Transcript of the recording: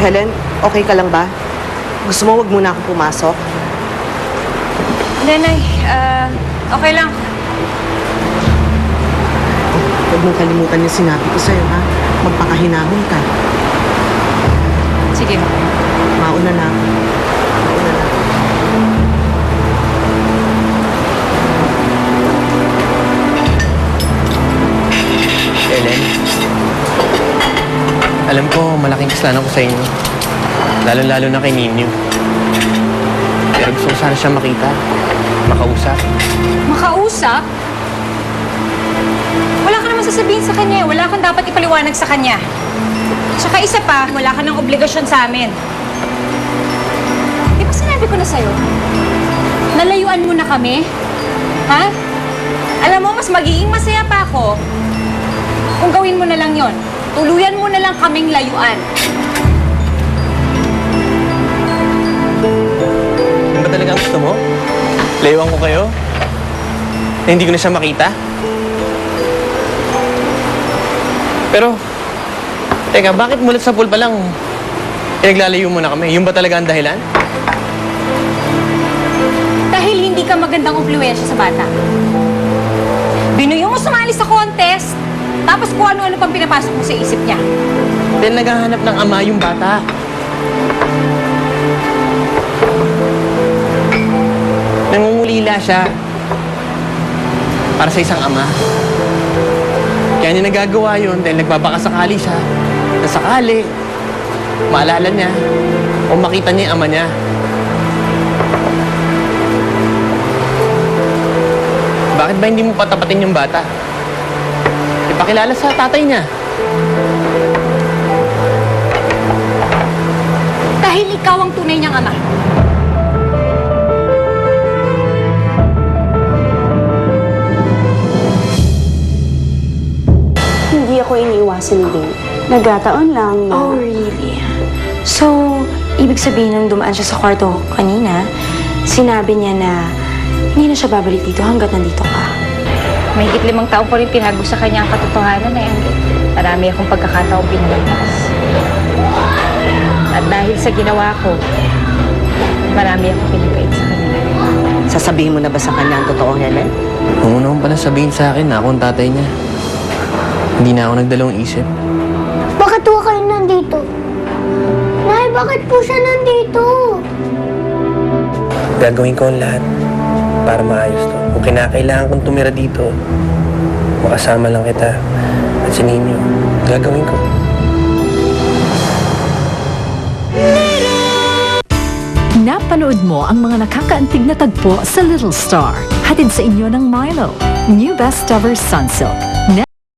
Helen, okay ka lang ba? Gusto mo wag muna ako pumasok? Nanay, okay lang. Huwag mong kalimutan yung sinabi ko sa'yo, ha? Magpakahinahon ka. Sige. Mauna na ako. Mauna na. Ellen, alam ko malaking kasalanan ko sa inyo. Lalo-lalo na kay Ninyo. Pero gusto ko sana siya makita, makausap. Makausap? Wala ka naman sasabihin sa kanya. Wala kang dapat ipaliwanag sa kanya. Tsaka isa pa, wala ka ng obligasyon sa amin. Di ba sinabi ko na sa'yo? Nalayuan mo na kami? Ha? Alam mo, mas magiging masaya pa ako kung gawin mo na lang yon. Tuluyan mo na lang kaming layuan. Yun ba talaga ang gusto mo? Layuan ko kayo? Na hindi ko na siya makita? Pero, teka, bakit mulat sa pool pa lang pinaglalayo mo na kami? Yun ba talaga ang dahilan? Dahil hindi ka magandang impluwensya sa bata. Binuyo mo sumali sa contest, tapos kung ano-ano pang pinapasok mo sa isip niya. Dahil naghahanap ng ama yung bata. Nangungulila siya para sa isang ama. Kaya niya nagagawa yun dahil nagbabakasakali siya na sakali maalala niya o makita niya yung ama niya. Bakit ba hindi mo patapatin yung bata? Ipakilala sa tatay niya. Dahil ikaw ang tunay niyang ama. Hindi ako iniiwasan din. Nagkataon lang na... Oh, really? So, ibig sabihin nung dumaan siya sa kwarto kanina, sinabi niya na hindi na siya babalik dito hanggat nandito ka. Mahigit 5 taon ko rin tinago sa kanya ang katotohanan na yan. Marami akong pagkakataong pinalagpas. At dahil sa ginawa ko, marami akong pinagkait sa kanya. Sasabihin mo na ba sa kanya ang totoo, Helen? Kung naman pala sabihin sa akin na ako ang tatay niya, hindi na ako nagdalawang isip. Bakit po kayo nandito? Nay, bakit po siya nandito? Gagawin ko ang lahat para maayos to. Kung kinakailangan kong tumira dito, makasama lang kita at si Ninyo, gagawin ko. Napanood mo ang mga nakakaantig na tagpo sa Little Star. Hatid sa inyo ng Milo, New Best Ever Sunsilk.